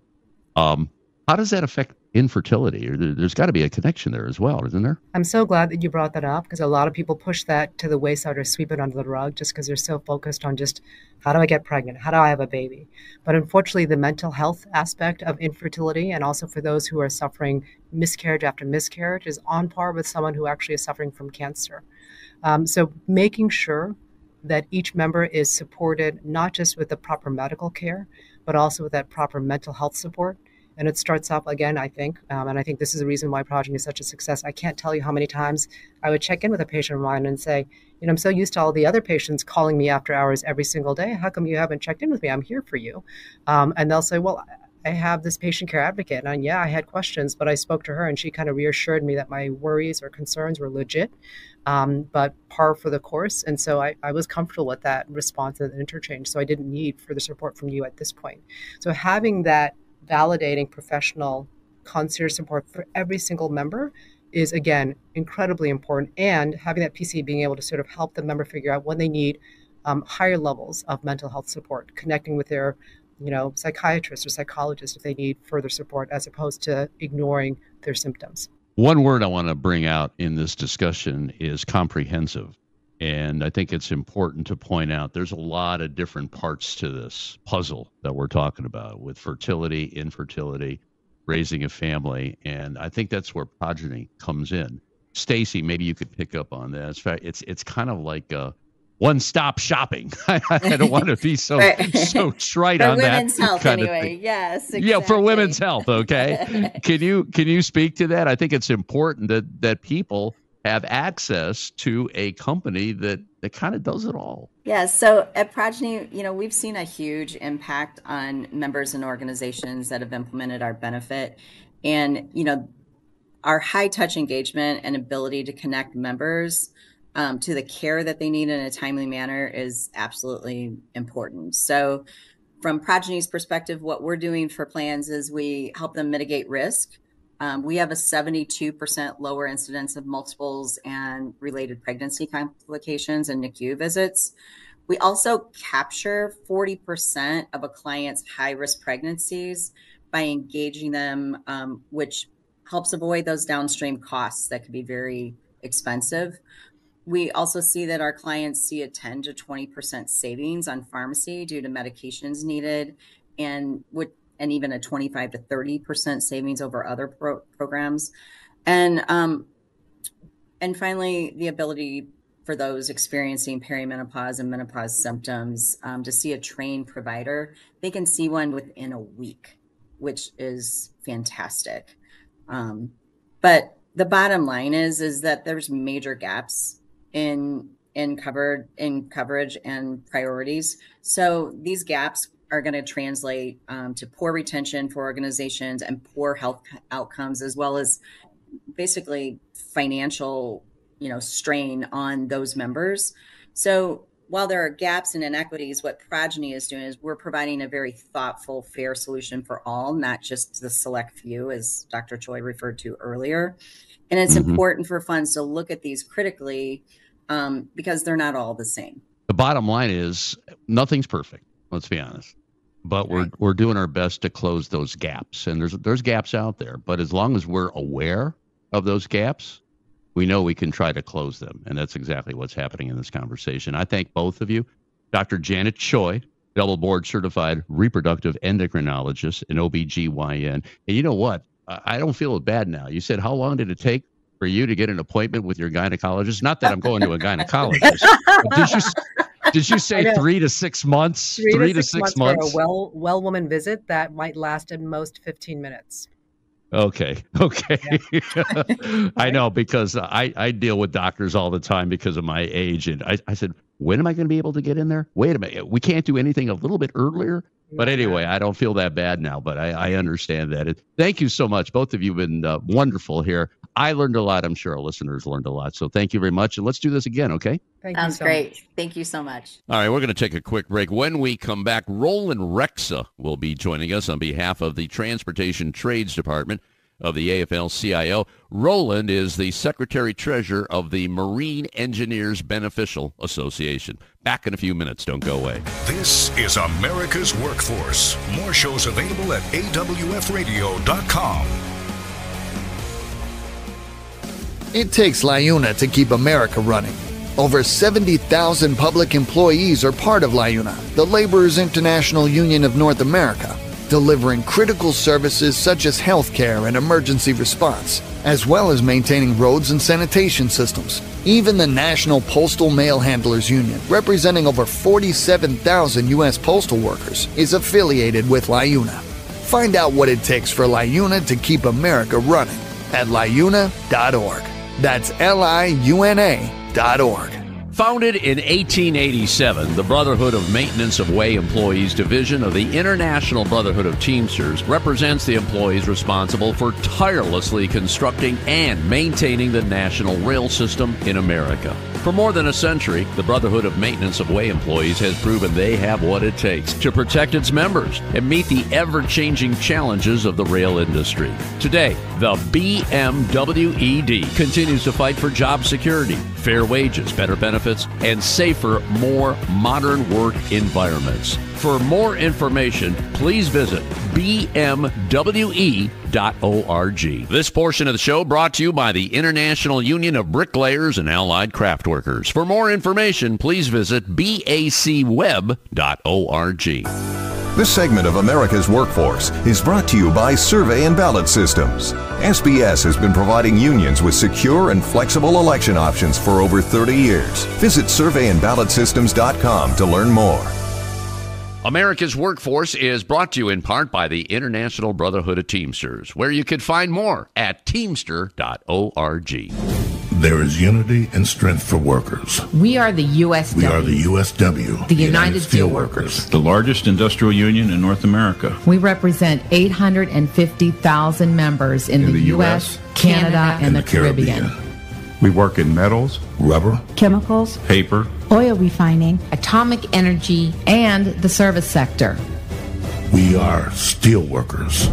How does that affect infertility? There's got to be a connection there as well, isn't there? I'm so glad that you brought that up, because a lot of people push that to the wayside or sweep it under the rug just because they're so focused on just, how do I get pregnant? How do I have a baby? But unfortunately, the mental health aspect of infertility, and also for those who are suffering miscarriage after miscarriage, is on par with someone who actually is suffering from cancer. So making sure that each member is supported, not just with the proper medical care, but also with that proper mental health support. And it starts off, again, I think, and I think this is the reason why Progyny is such a success. I can't tell you how many times I would check in with a patient of mine and say, I'm so used to all the other patients calling me after hours every single day. How come you haven't checked in with me? I'm here for you. And they'll say, well, I have this patient care advocate. And I had questions, but I spoke to her and she kind of reassured me that my worries or concerns were legit, but par for the course. And so I was comfortable with that response and interchange. So I didn't need further support from you at this point. So having that validating professional concierge support for every single member is, again, incredibly important. And having that PC being able to sort of help the member figure out when they need higher levels of mental health support, connecting with their psychiatrist or psychologist if they need further support, as opposed to ignoring their symptoms. One word I want to bring out in this discussion is comprehensive. And I think it's important to point out there's a lot of different parts to this puzzle that we're talking about with fertility, infertility, raising a family. And I think that's where Progyny comes in. Stacey, maybe you could pick up on that. It's kind of like one-stop shopping. I don't want to be so trite on that. For women's health, anyway. Yes, exactly. Yeah, for women's health, okay. Can you speak to that? I think it's important that people have access to a company that kind of does it all. Yeah, so at Progyny, we've seen a huge impact on members and organizations that have implemented our benefit. And, our high-touch engagement and ability to connect members to the care that they need in a timely manner is absolutely important. So from Progyny's perspective, what we're doing for plans is we help them mitigate risk. We have a 72% lower incidence of multiples and related pregnancy complications and NICU visits. We also capture 40% of a client's high-risk pregnancies by engaging them, which helps avoid those downstream costs that could be very expensive. We also see that our clients see a 10 to 20% savings on pharmacy due to medications needed, and even a 25 to 30% savings over other programs. And finally, the ability for those experiencing perimenopause and menopause symptoms to see a trained provider. They can see one within a week, which is fantastic. But the bottom line is that there's major gaps in coverage and priorities. So these gaps are going to translate to poor retention for organizations and poor health outcomes, as well as basically financial, strain on those members. So while there are gaps and inequities, what Progyny is doing is we're providing a very thoughtful, fair solution for all, not just the select few, as Dr. Choi referred to earlier. And it's important for funds to look at these critically because they're not all the same. The bottom line is nothing's perfect. Let's be honest. But we're doing our best to close those gaps. And there's gaps out there. But as long as we're aware of those gaps, we know we can try to close them. And that's exactly what's happening in this conversation. I thank both of you. Dr. Janet Choi, double board certified reproductive endocrinologist and OBGYN. And you know what? I don't feel bad now. You said, how long did it take for you to get an appointment with your gynecologist? Not that I'm going to a gynecologist. Did you say 3 to 6 months? 3 to 6 months for a well woman visit that might last at most 15 minutes. Okay. Yeah. I know, because I deal with doctors all the time because of my age. And I said, when am I going to be able to get in there? Wait a minute. We can't do anything a little bit earlier? But anyway, I don't feel that bad now, but I understand that. Thank you so much. Both of you have been wonderful here. I learned a lot. I'm sure our listeners learned a lot. So thank you very much. And let's do this again, okay? Sounds great. Thank you so much. All right, we're going to take a quick break. When we come back, Roland Rexha will be joining us on behalf of the Transportation Trades Department of the AFL-CIO. Roland is the Secretary-Treasurer of the Marine Engineers Beneficial Association. Back in a few minutes. Don't go away. This is America's Workforce. More shows available at awfradio.com. It takes LIUNA to keep America running. Over 70,000 public employees are part of LIUNA, the Laborers International Union of North America, delivering critical services such as healthcare and emergency response, as well as maintaining roads and sanitation systems. Even the National Postal Mail Handlers Union, representing over 47,000 U.S. postal workers, is affiliated with LIUNA. Find out what it takes for LIUNA to keep America running at liuna.org. That's liuna.org. Founded in 1887, the Brotherhood of Maintenance of Way Employees Division of the International Brotherhood of Teamsters represents the employees responsible for tirelessly constructing and maintaining the national rail system in America. For more than a century, the Brotherhood of Maintenance of Way Employees has proven they have what it takes to protect its members and meet the ever-changing challenges of the rail industry. Today, the BMWED continues to fight for job security, fair wages, better benefits, and safer, more modern work environments. For more information, please visit bmwe.org. This portion of the show brought to you by the International Union of Bricklayers and Allied Craft Workers. For more information, please visit bacweb.org. This segment of America's Workforce is brought to you by Survey and Ballot Systems. SBS has been providing unions with secure and flexible election options for over 30 years. Visit surveyandballotsystems.com to learn more. America's Workforce is brought to you in part by the International Brotherhood of Teamsters, where you can find more at teamster.org. There is unity and strength for workers. We are the USW. We are the USW. The United Steelworkers. The largest industrial union in North America. We represent 850,000 members in the U.S., Canada, and the Caribbean. We work in metals, rubber, chemicals, paper, oil refining, atomic energy, and the service sector. We are steelworkers,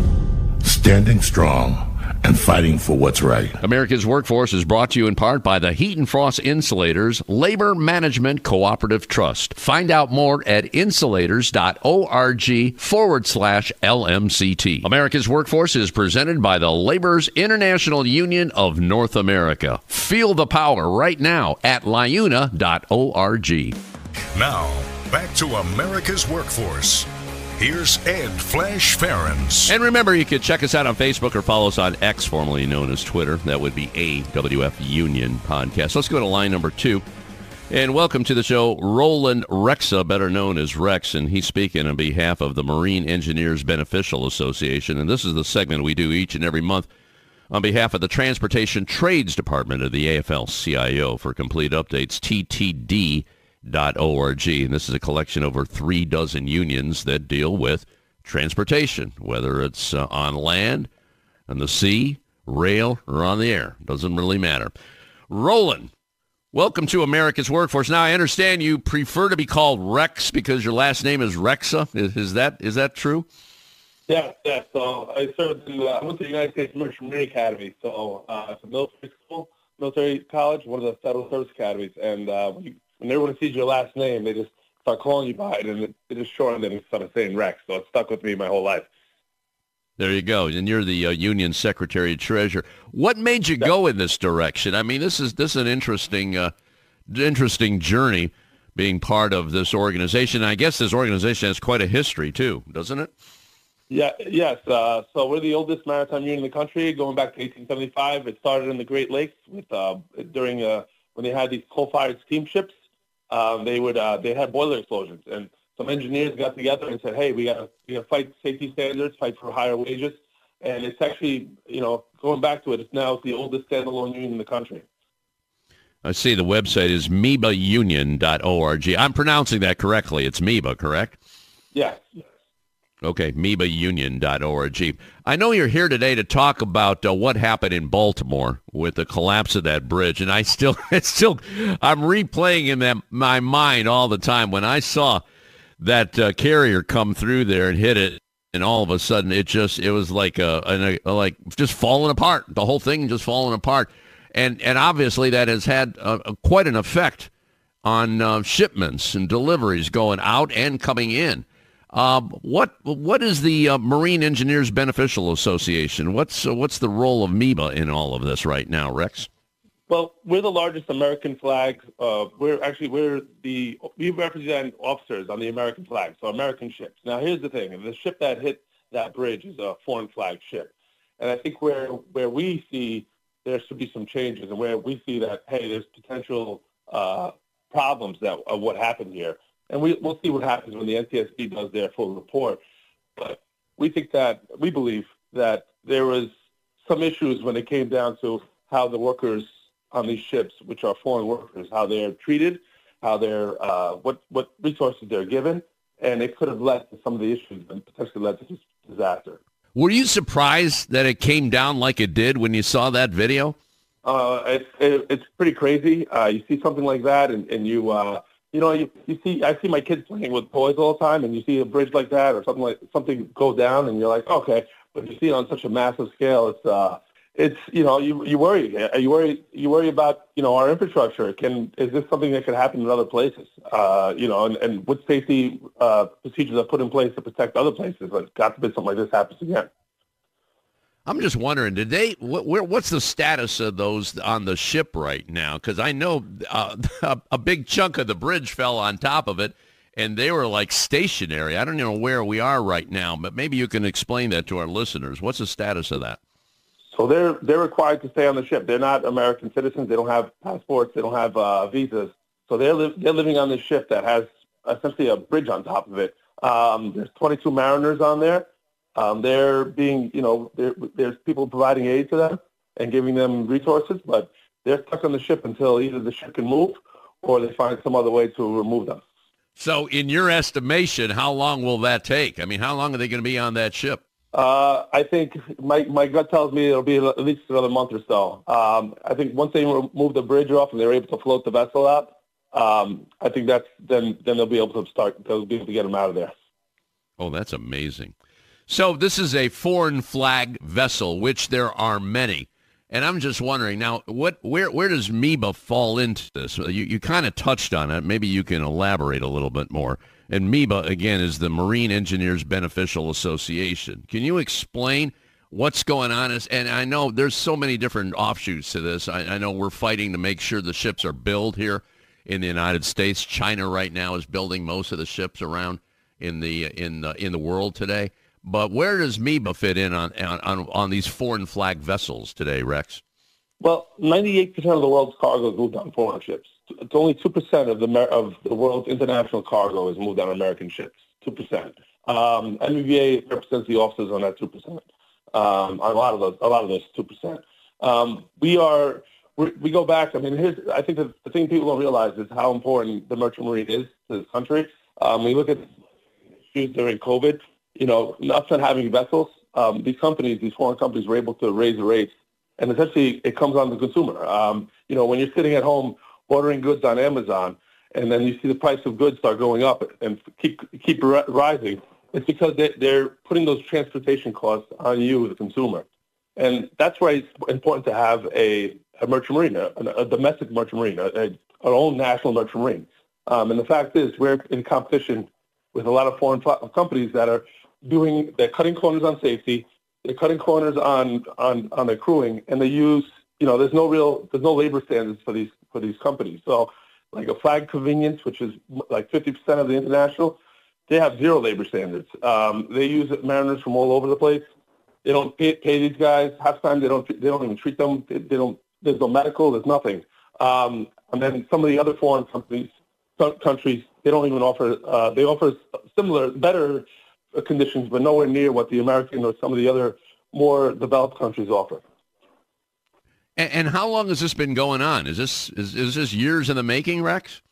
standing strong and fighting for what's right. America's Workforce is brought to you in part by the Heat and Frost Insulators Labor Management Cooperative Trust. Find out more at insulators.org/LMCT. America's Workforce is presented by the Laborers International Union of North America. Feel the power right now at liuna.org. Now, back to America's Workforce. Here's Ed Flash Ferens. And remember, you can check us out on Facebook or follow us on X, formerly known as Twitter. That would be AWF Union Podcast. Let's go to line number 2. And welcome to the show, Roland Rexha, better known as Rex, and he's speaking on behalf of the Marine Engineers Beneficial Association. And this is the segment we do each and every month on behalf of the Transportation Trades Department of the AFL-CIO. For complete updates, TTD.org. And this is a collection of over 3 dozen unions that deal with transportation, whether it's on land, on the sea, rail, or on the air. Doesn't really matter. Roland, welcome to America's Workforce. Now, I understand you prefer to be called Rex because your last name is Rexha. Is that true? Yeah. So I served I went to the United States Merchant Marine Academy. So it's a military school, military college, one of the federal service academies. And when everyone sees your last name, they just start calling you by it, and it just shortened and instead of saying Rex. So it stuck with me my whole life. There you go. And you're the union secretary treasurer. What made you go in this direction? I mean, this is an interesting journey being part of this organization. I guess this organization has quite a history too, doesn't it? Yeah. Yes. So we're the oldest maritime union in the country, going back to 1875. It started in the Great Lakes with during when they had these coal-fired steamships. They had boiler explosions, and some engineers got together and said, "Hey, we got to fight safety standards, fight for higher wages." And it's actually, going back to it, it's now the oldest standalone union in the country. I see the website is MEBAunion.org. I'm pronouncing that correctly. It's MEBA, correct? Yes. Okay, MEBAunion.org. I know you're here today to talk about what happened in Baltimore with the collapse of that bridge, and I'm replaying in my mind all the time when I saw that carrier come through there and hit it, and all of a sudden it was like just falling apart. The whole thing just falling apart, and obviously that has had quite an effect on shipments and deliveries going out and coming in. What is the Marine Engineers Beneficial Association? What's the role of MEBA in all of this right now, Rex? Well, we're the largest American flag. We represent officers on the American flag, so American ships. Now, here's the thing: the ship that hit that bridge is a foreign flag ship, and I think where we see there should be some changes, and where we see that there's potential problems of what happened here. And we'll see what happens when the NTSB does their full report. But we believe that there was some issues when it came down to how the workers on these ships, which are foreign workers, how they're treated, how they're what resources they're given, and it could have led to some of the issues and potentially led to disaster. Were you surprised that it came down like it did when you saw that video? It's pretty crazy. You see something like that, and you. I see my kids playing with toys all the time, and you see a bridge like that or something go down, and you're like, okay. But you see it on such a massive scale, you worry. You worry about our infrastructure. Is this something that could happen in other places? And what safety procedures are put in place to protect other places? Like, God forbid something like this happens again. I'm just wondering, what's the status of those on the ship right now? Because I know a big chunk of the bridge fell on top of it, and they were like stationary. I don't know where we are right now, but maybe you can explain that to our listeners. What's the status of that? So they're required to stay on the ship. They're not American citizens. They don't have passports. They don't have visas. So they're living on this ship that has essentially a bridge on top of it. There's 22 mariners on there. They're being, there's people providing aid to them and giving them resources, but they're stuck on the ship until either the ship can move or they find some other way to remove them. So in your estimation, how long will that take? I mean, how long are they going to be on that ship? I think my gut tells me it'll be at least another month or so. I think once they remove the bridge off and they're able to float the vessel out, I think then they'll be able to get them out of there. Oh, that's amazing. So this is a foreign flag vessel, which there are many. And I'm just wondering now, where does MEBA fall into this? You kind of touched on it. Maybe you can elaborate a little bit more. And MEBA, again, is the Marine Engineers Beneficial Association. Can you explain what's going on? And I know there's so many different offshoots to this. I know we're fighting to make sure the ships are built here in the United States. China right now is building most of the ships around in the world today. But where does MEBA fit in on these foreign flag vessels today, Rex? Well, 98% of the world's cargo is moved on foreign ships. It's only 2% of the world's international cargo is moved on American ships. 2%. MEBA represents the officers on that 2%. A lot of those 2%. We go back. I mean, I think the thing people don't realize is how important the merchant marine is to this country. When you look at issues during COVID, not having vessels, these foreign companies were able to raise the rates, and essentially it comes on the consumer. When you're sitting at home ordering goods on Amazon, and then you see the price of goods start going up and keep rising, it's because they're putting those transportation costs on you, the consumer. And that's why it's important to have a merchant marine, a domestic merchant marine, our own national merchant marine. And the fact is we're in competition with a lot of foreign companies that are they're cutting corners on safety, they're cutting corners on their crewing, and they use, there's no labor standards for these companies. So like a Flag Convenience, which is like 50% of the international, they have zero labor standards. They use mariners from all over the place. They don't pay these guys. Half the time they don't even treat them. There's no medical. There's nothing. And then some of the other foreign countries, they don't even offer. They offer similar, better conditions, but nowhere near what the American or some of the other more developed countries offer. And how long has this been going on? Is this years in the making, Rex?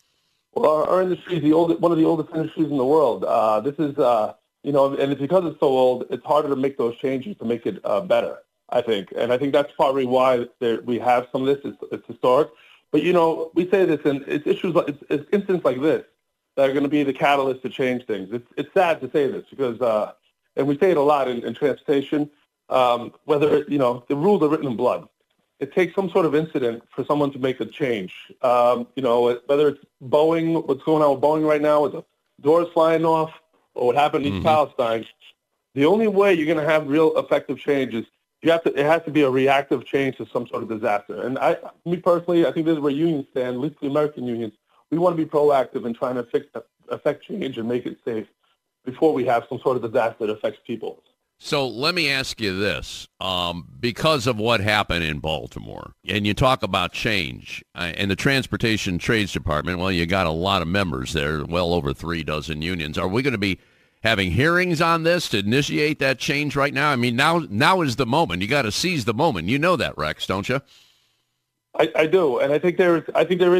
Well, our industry is one of the oldest industries in the world. This is, and it's because it's so old, it's harder to make those changes to make it better, I think. And I think that's probably why we have some of this. It's historic. But, we say this, and it's it's incidents like this that are going to be the catalyst to change things. It's sad to say this because, and we say it a lot in transportation, whether, the rules are written in blood. It takes some sort of incident for someone to make a change. Whether it's Boeing, what's going on with Boeing right now with the doors flying off, or what happened in East Palestine, the only way you're going to have real effective change is it has to be a reactive change to some sort of disaster. And me personally, I think this is where unions stand, at least the American unions. We want to be proactive in trying to affect change and make it safe before we have some sort of disaster that affects people. So let me ask you this, because of what happened in Baltimore, and you talk about change, and the Transportation Trades Department, well, you got a lot of members there, well over 36 unions. Are we going to be having hearings on this to initiate that change right now? I mean, now is the moment. You got to seize the moment. You know that, Rex, don't you? I do, and I think there is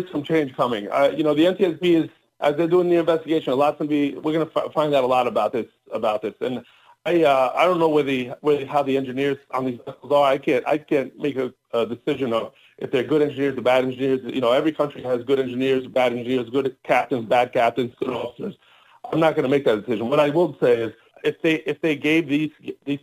some change coming. The NTSB is, as they're doing the investigation, we're going to find out a lot about this, and I don't know how the engineers on these vessels are. I can't make a decision of if they're good engineers or bad engineers. Every country has good engineers, bad engineers, good captains, bad captains, good officers. I'm not going to make that decision. What I will say is if they gave these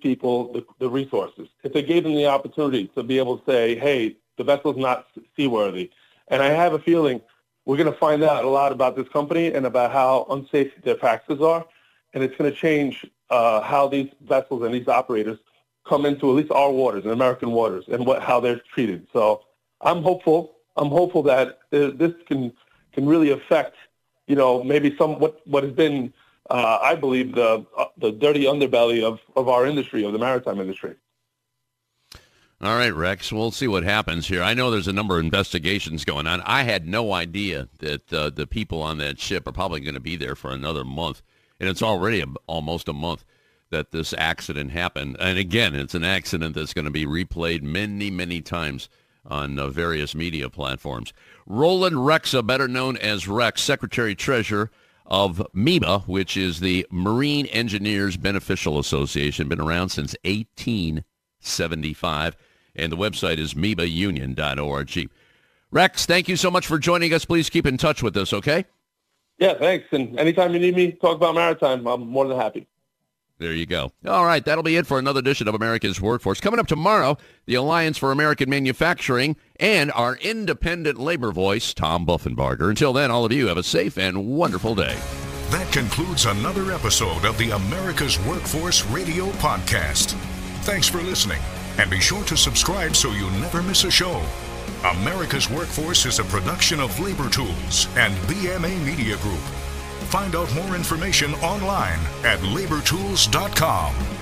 people the resources, if they gave them the opportunity to be able to say, hey, the vessel's not seaworthy, and I have a feeling we're going to find out a lot about this company and about how unsafe their practices are, and it's going to change how these vessels and these operators come into at least our waters and American waters and how they're treated. So I'm hopeful that this can really affect, maybe what has been, I believe, the dirty underbelly of our industry, of the maritime industry. All right, Rex, we'll see what happens here. I know there's a number of investigations going on. I had no idea that the people on that ship are probably going to be there for another month. And it's already almost a month that this accident happened. And again, it's an accident that's going to be replayed many, many times on various media platforms. Roland Rexha, better known as Rex, Secretary-Treasurer of MEBA, which is the Marine Engineers Beneficial Association, been around since 1875. And the website is mebaunion.org. Rex, thank you so much for joining us. Please keep in touch with us, okay? Yeah, thanks. And anytime you need me to talk about maritime, I'm more than happy. There you go. All right, that'll be it for another edition of America's Workforce. Coming up tomorrow, the Alliance for American Manufacturing and our independent labor voice, Tom Buffenbarger. Until then, all of you have a safe and wonderful day. That concludes another episode of the America's Workforce Radio Podcast. Thanks for listening, and be sure to subscribe so you never miss a show. America's Workforce is a production of Labor Tools and BMA Media Group. Find out more information online at labortools.com.